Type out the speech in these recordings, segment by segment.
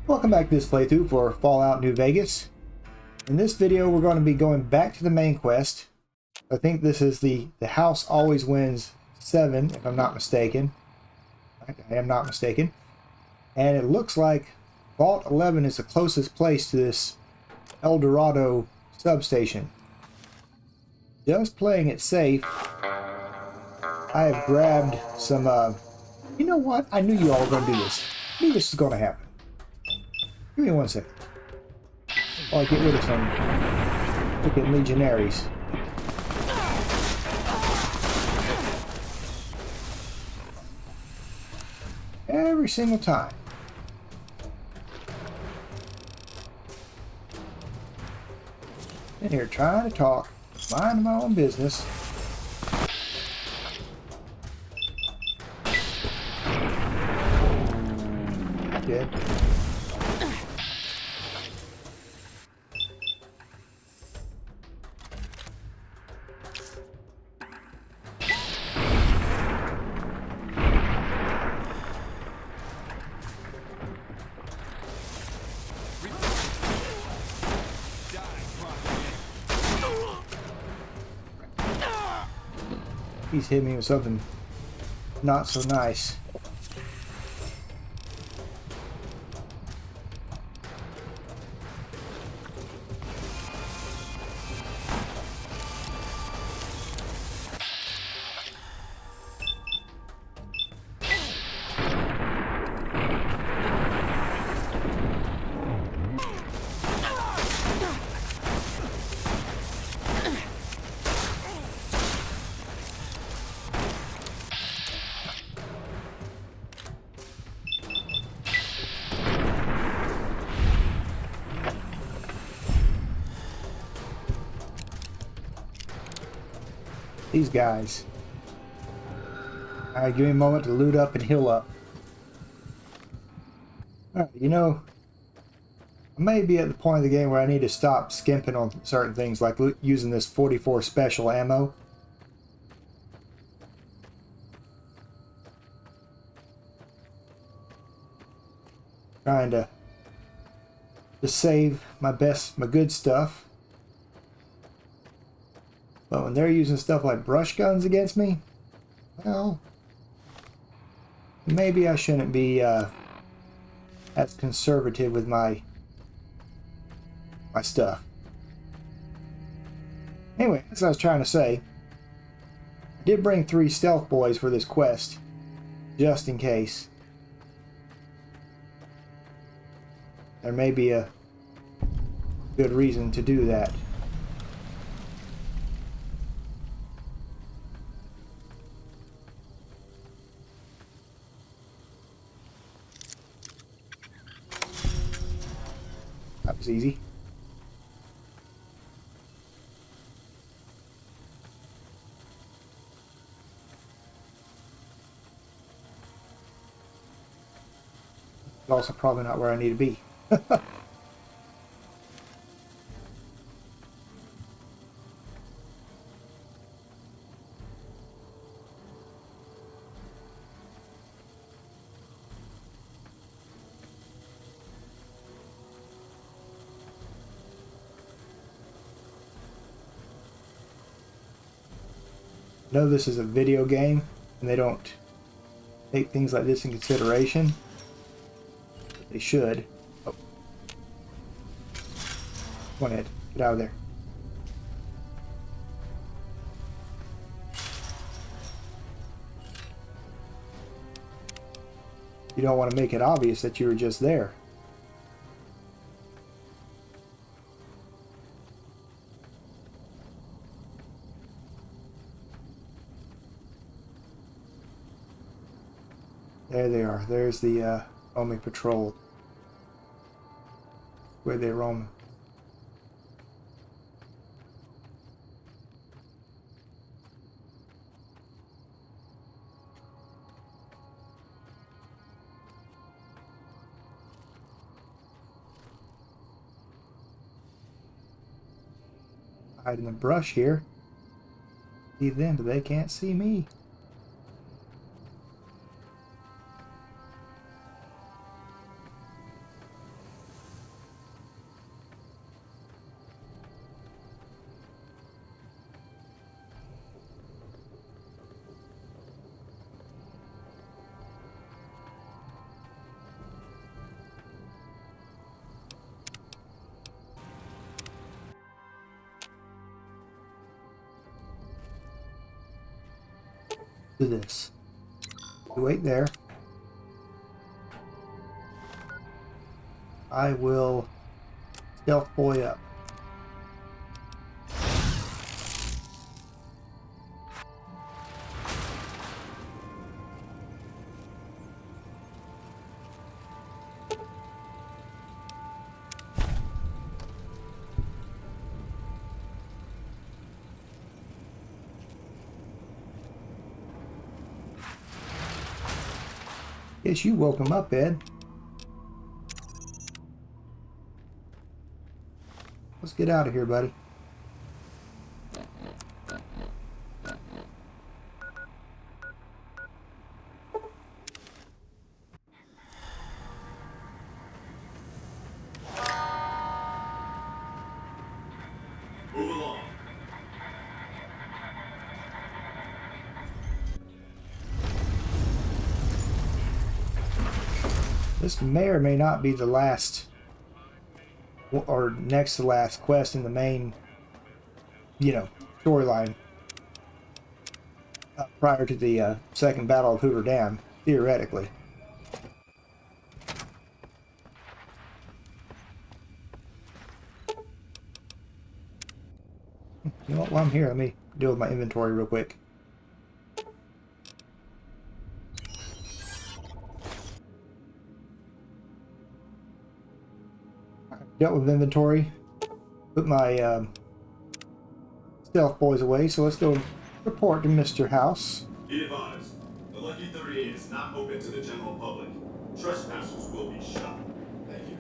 Welcome back to this playthrough for Fallout New Vegas. In this video we're going to be going back to the main quest. I think this is the house always wins 7 if I'm not mistaken. I am not mistaken. And it looks like Vault 11 is the closest place to this El Dorado substation. Just playing it safe, I have grabbed some, you know what? I knew you all were going to do this. I knew this was going to happen. Give me 1 second. While I get rid of some freaking legionaries. Every single time. In here trying to talk, minding my own business. Dead. He's hit me with something not so nice. These guys. Alright, give me a moment to loot up and heal up. Alright, you know, I may be at the point of the game where I need to stop skimping on certain things, like using this 44 special ammo. Trying to save my good stuff. But when they're using stuff like brush guns against me, well, maybe I shouldn't be as conservative with my stuff. Anyway, as I was trying to say, I did bring 3 stealth boys for this quest, just in case. There may be a good reason to do that. That was easy. It's also probably not where I need to be. I know this is a video game and they don't take things like this in consideration, but they should. Oh. Go ahead, get out of there. You don't want to make it obvious that you were just there. There they are. There's the roaming patrol. Where they roam. Hide in the brush here. See them, but they can't see me. do this. You wait there. I will stealth boy up. Guess you woke him up, Ed. Let's get out of here, buddy. Move along. This may or may not be the last or next to last quest in the main, storyline prior to the second Battle of Hoover Dam, theoretically. You know what, while I'm here, let me deal with my inventory real quick. Dealt with inventory. Put my stealth boys away, so let's go report to Mr. House. Be advised, the Lucky 38 is not open to the general public. Trespassers will be shot. Thank you.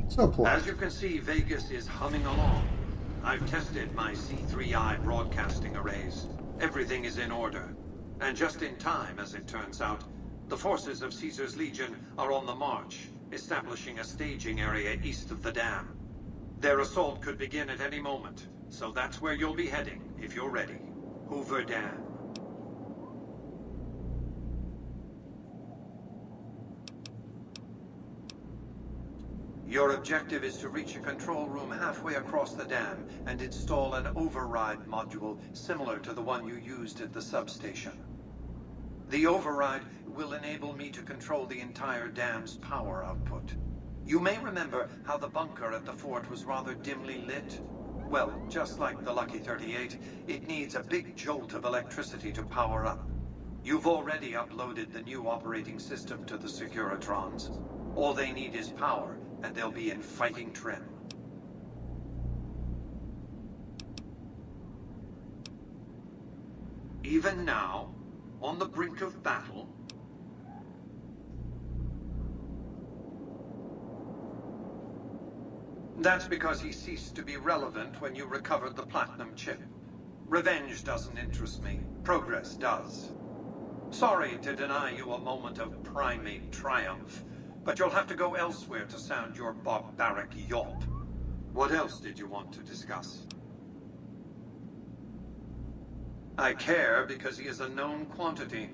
So polite. As you can see, Vegas is humming along. I've tested my C3I broadcasting arrays. Everything is in order. And just in time, as it turns out, the forces of Caesar's Legion are on the march, establishing a staging area east of the dam. Their assault could begin at any moment, so that's where you'll be heading, if you're ready. Hoover Dam. Your objective is to reach a control room halfway across the dam and install an override module similar to the one you used at the substation. The override will enable me to control the entire dam's power output. You may remember how the bunker at the fort was rather dimly lit. Well, just like the Lucky 38, it needs a big jolt of electricity to power up. You've already uploaded the new operating system to the Securitrons. All they need is power, and they'll be in fighting trim. Even now, on the brink of battle, that's because he ceased to be relevant when you recovered the platinum chip. Revenge doesn't interest me. Progress does. Sorry to deny you a moment of primate triumph, but you'll have to go elsewhere to sound your barbaric yawp. What else did you want to discuss? I care because he is a known quantity.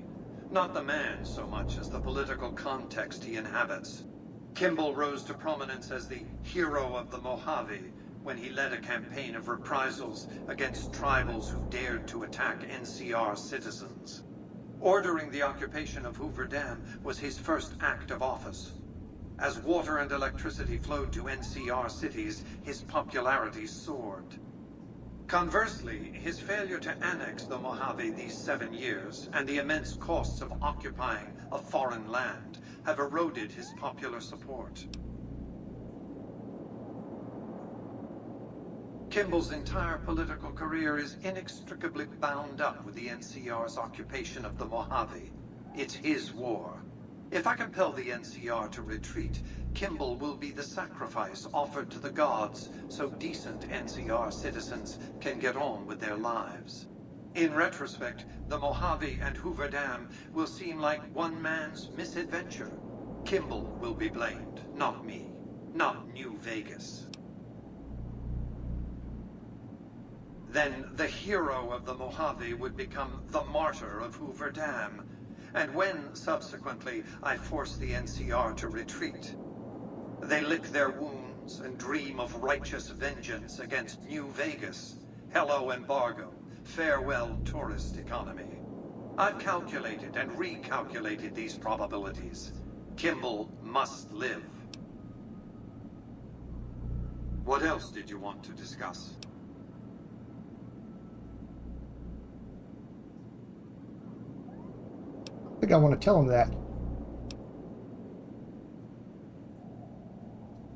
Not the man so much as the political context he inhabits. Kimball rose to prominence as the hero of the Mojave when he led a campaign of reprisals against tribals who dared to attack NCR citizens. Ordering the occupation of Hoover Dam was his first act of office. As water and electricity flowed to NCR cities, his popularity soared. Conversely, his failure to annex the Mojave these 7 years, and the immense costs of occupying a foreign land, have eroded his popular support. Kimball's entire political career is inextricably bound up with the NCR's occupation of the Mojave. It's his war. If I compel the NCR to retreat, Kimball will be the sacrifice offered to the gods so decent NCR citizens can get on with their lives. In retrospect, the Mojave and Hoover Dam will seem like one man's misadventure. Kimball will be blamed, not me, not New Vegas. Then the hero of the Mojave would become the martyr of Hoover Dam. And when, subsequently, I force the NCR to retreat, they lick their wounds and dream of righteous vengeance against New Vegas. Hello, embargo. farewell tourist economy. I've calculated and recalculated these probabilities. Kimball must live. What else did you want to discuss? I think I want to tell him that.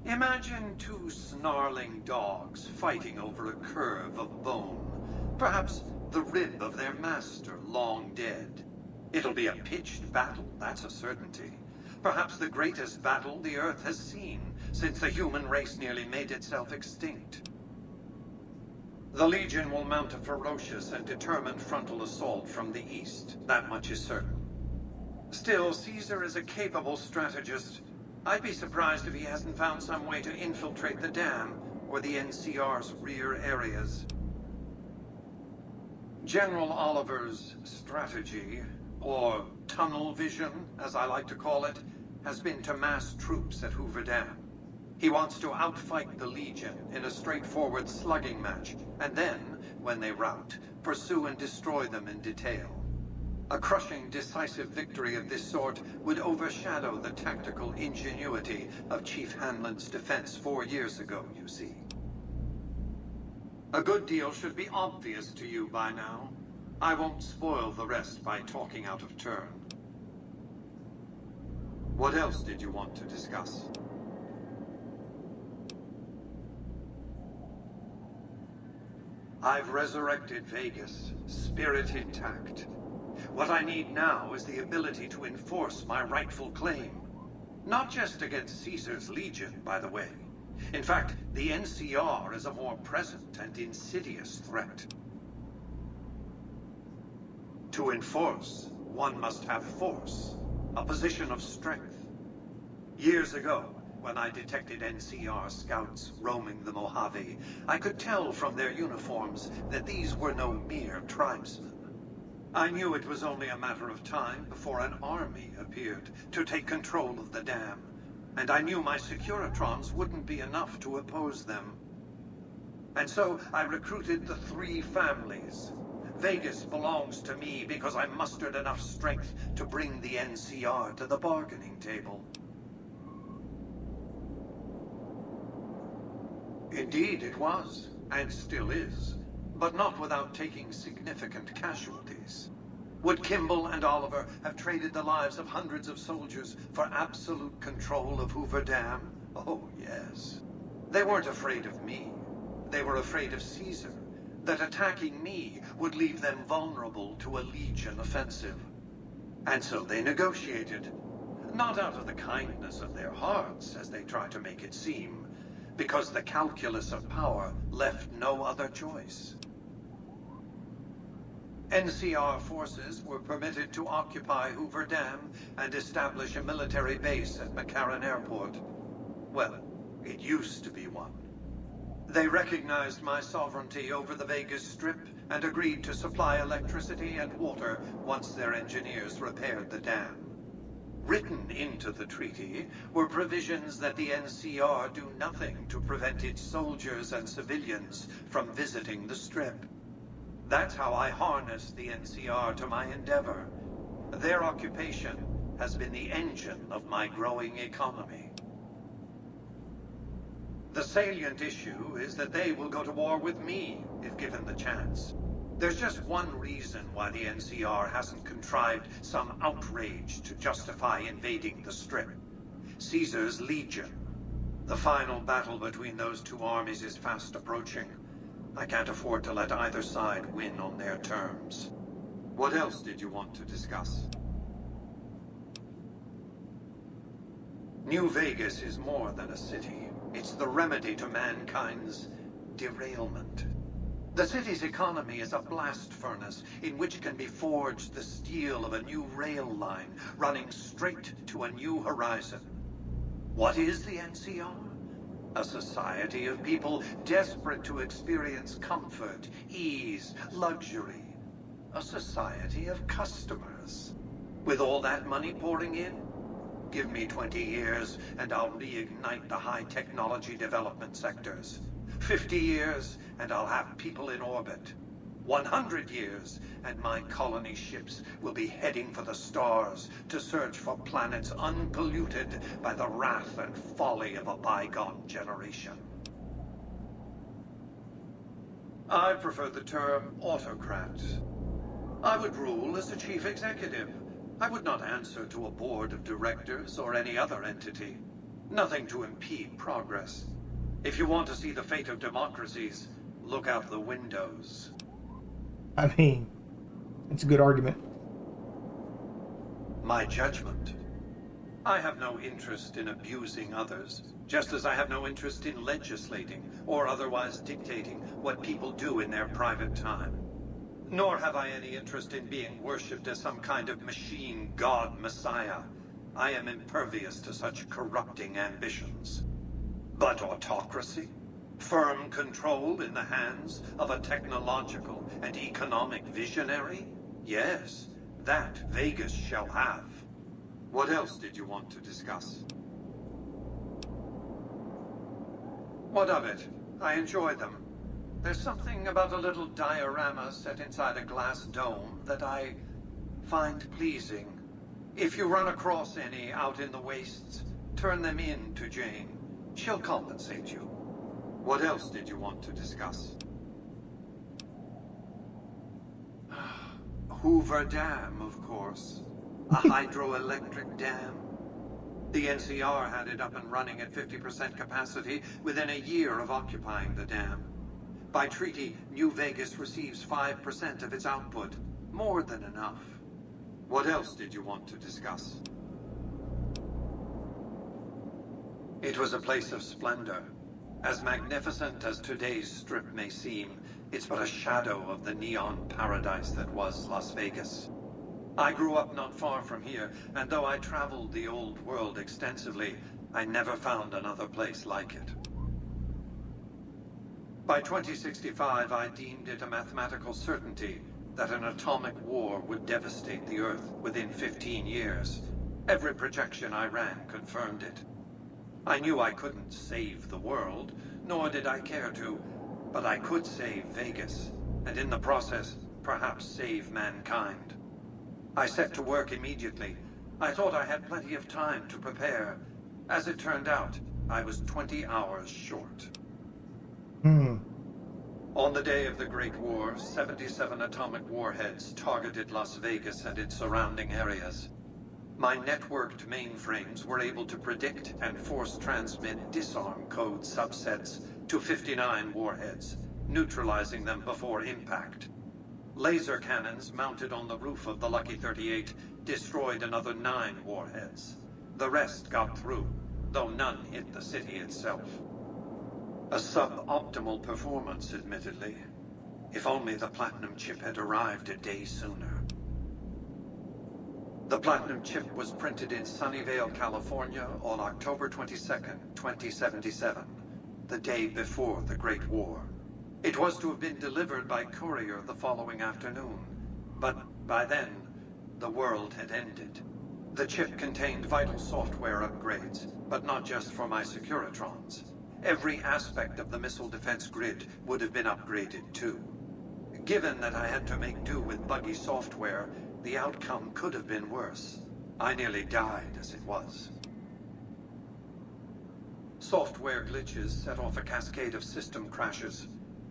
Imagine two snarling dogs fighting over a curve of bone. Perhaps the rib of their master long dead. It'll be a pitched battle, that's a certainty. Perhaps the greatest battle the Earth has seen since the human race nearly made itself extinct. The Legion will mount a ferocious and determined frontal assault from the east. That much is certain. Still, Caesar is a capable strategist. I'd be surprised if he hasn't found some way to infiltrate the dam or the NCR's rear areas. General Oliver's strategy, or tunnel vision, as I like to call it, has been to mass troops at Hoover Dam. He wants to outfight the Legion in a straightforward slugging match, and then, when they rout, pursue and destroy them in detail. A crushing, decisive victory of this sort would overshadow the tactical ingenuity of Chief Hanlon's defense 4 years ago, you see. A good deal should be obvious to you by now. I won't spoil the rest by talking out of turn. What else did you want to discuss? I've resurrected Vegas, spirit intact. What I need now is the ability to enforce my rightful claim. Not just against Caesar's Legion, by the way. In fact, the NCR is a more present and insidious threat. To enforce, one must have force, a position of strength. Years ago, when I detected NCR scouts roaming the Mojave, I could tell from their uniforms that these were no mere tribesmen. I knew it was only a matter of time before an army appeared to take control of the dam, and I knew my Securitrons wouldn't be enough to oppose them. And so I recruited the 3 families. Vegas belongs to me because I mustered enough strength to bring the NCR to the bargaining table. Indeed it was, and still is. But not without taking significant casualties. Would Kimball and Oliver have traded the lives of hundreds of soldiers for absolute control of Hoover Dam? Oh, yes. They weren't afraid of me. They were afraid of Caesar, that attacking me would leave them vulnerable to a Legion offensive. And so they negotiated. Not out of the kindness of their hearts, as they try to make it seem, because the calculus of power left no other choice. NCR forces were permitted to occupy Hoover Dam and establish a military base at McCarran Airport. Well, it used to be one. They recognized my sovereignty over the Vegas Strip and agreed to supply electricity and water once their engineers repaired the dam. Written into the treaty were provisions that the NCR do nothing to prevent its soldiers and civilians from visiting the Strip. That's how I harnessed the NCR to my endeavor. Their occupation has been the engine of my growing economy. The salient issue is that they will go to war with me if given the chance. There's just one reason why the NCR hasn't contrived some outrage to justify invading the Strip. Caesar's Legion. The final battle between those 2 armies is fast approaching. I can't afford to let either side win on their terms. What else did you want to discuss? New Vegas is more than a city. It's the remedy to mankind's derailment. The city's economy is a blast furnace in which can be forged the steel of a new rail line running straight to a new horizon. What is the NCR? A society of people desperate to experience comfort, ease, luxury. A society of customers. With all that money pouring in, give me 20 years and I'll reignite the high technology development sectors. 50 years and I'll have people in orbit. 100 years, and my colony ships will be heading for the stars to search for planets unpolluted by the wrath and folly of a bygone generation. I prefer the term autocrat. I would rule as a chief executive. I would not answer to a board of directors or any other entity. Nothing to impede progress. If you want to see the fate of democracies, look out the windows. I mean, it's a good argument. My judgment. I have no interest in abusing others, just as I have no interest in legislating or otherwise dictating what people do in their private time. Nor have I any interest in being worshipped as some kind of machine god messiah. I am impervious to such corrupting ambitions. But autocracy? Firm control in the hands of a technological and economic visionary? Yes, that Vegas shall have. What else did you want to discuss? What of it? I enjoy them. There's something about a little diorama set inside a glass dome that I find pleasing. If you run across any out in the wastes, turn them in to Jane. She'll compensate you. What else did you want to discuss? Hoover Dam, of course. A hydroelectric dam. The NCR had it up and running at 50% capacity within a year of occupying the dam. By treaty, New Vegas receives 5% of its output. More than enough. What else did you want to discuss? It was a place of splendor. As magnificent as today's strip may seem, it's but a shadow of the neon paradise that was Las Vegas. I grew up not far from here, and though I traveled the old world extensively, I never found another place like it. By 2065, I deemed it a mathematical certainty that an atomic war would devastate the Earth within 15 years. Every projection I ran confirmed it. I knew I couldn't save the world, nor did I care to, but I could save Vegas, and in the process, perhaps save mankind. I set to work immediately. I thought I had plenty of time to prepare. As it turned out, I was 20 hours short. On the day of the Great War, 77 atomic warheads targeted Las Vegas and its surrounding areas. My networked mainframes were able to predict and force transmit disarm code subsets to 59 warheads, neutralizing them before impact. Laser cannons mounted on the roof of the Lucky 38 destroyed another 9 warheads. The rest got through, though none hit the city itself. A suboptimal performance, admittedly. If only the Platinum chip had arrived a day sooner. The Platinum chip was printed in Sunnyvale, California on October 22nd, 2077, the day before the Great War. It was to have been delivered by courier the following afternoon, but by then, the world had ended. The chip contained vital software upgrades, but not just for my Securitrons. Every aspect of the missile defense grid would have been upgraded too. Given that I had to make do with buggy software, the outcome could have been worse. I nearly died as it was. Software glitches set off a cascade of system crashes.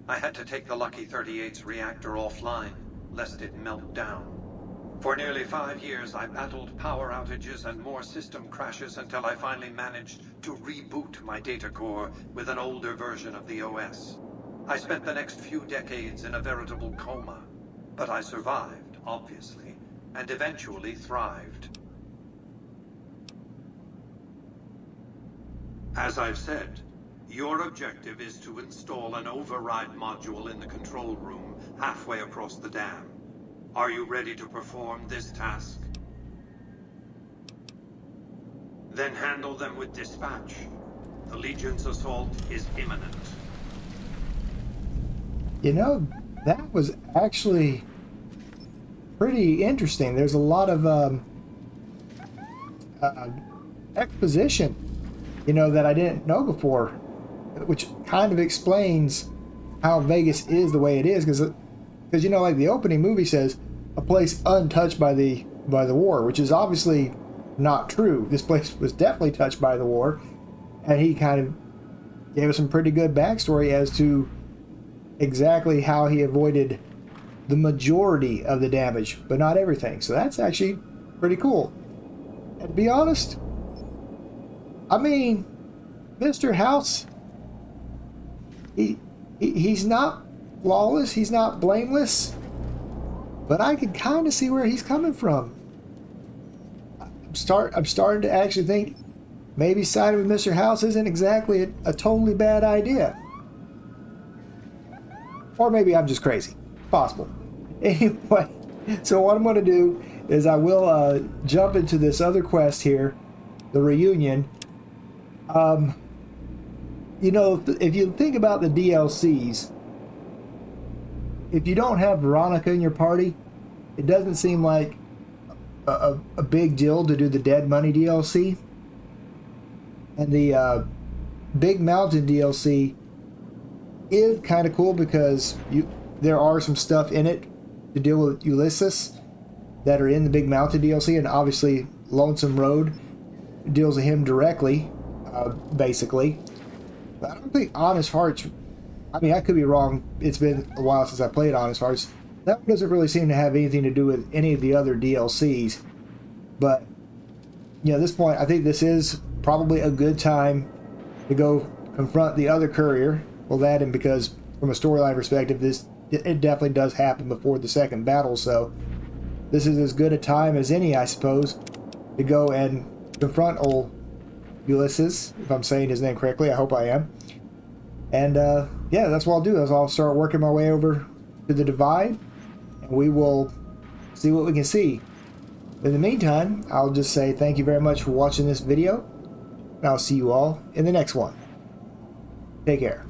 I had to take the Lucky 38's reactor offline, lest it melt down. For nearly 5 years, I battled power outages and more system crashes until I finally managed to reboot my data core with an older version of the OS. I spent the next few decades in a veritable coma, but I survived, obviously, and eventually thrived. As I've said, your objective is to install an override module in the control room halfway across the dam. Are you ready to perform this task? Then handle them with dispatch. The Legion's assault is imminent. You know, that was actually pretty interesting. There's a lot of exposition, you know, that I didn't know before, which kind of explains how Vegas is the way it is, because Because, you know, like the opening movie says, a place untouched by the war, which is obviously not true. This place was definitely touched by the war, and he kind of gave us some pretty good backstory as to exactly how he avoided the majority of the damage, but not everything. So that's actually pretty cool. And to be honest, I mean, Mr. House, he's not flawless, he's not blameless, but I can kind of see where he's coming from. I'm starting to actually think maybe siding with Mr. House isn't exactly a totally bad idea. Or maybe I'm just crazy. Possible. Anyway, so what I'm going to do is I will jump into this other quest here, the reunion. You know, if you think about the DLCs, if you don't have Veronica in your party, it doesn't seem like a big deal to do the Dead Money DLC. And the Big Mountain DLC is kind of cool because there are some stuff in it to deal with Ulysses that are in the Big Mountain DLC, and obviously Lonesome Road deals with him directly, basically. But I don't think Honest Hearts, I mean, I could be wrong, it's been a while since I played Honest Hearts. That one doesn't really seem to have anything to do with any of the other DLCs. But, you know, at this point, I think this is probably a good time to go confront the other courier. Well, that, and because from a storyline perspective, it definitely does happen before the second battle, so this is as good a time as any, I suppose, to go and confront old Ulysses, if I'm saying his name correctly. I hope I am. And yeah, that's what I'll do. Is I'll start working my way over to the Divide, and we will see what we can see. In the meantime, I'll just say thank you very much for watching this video, and I'll see you all in the next one. Take care.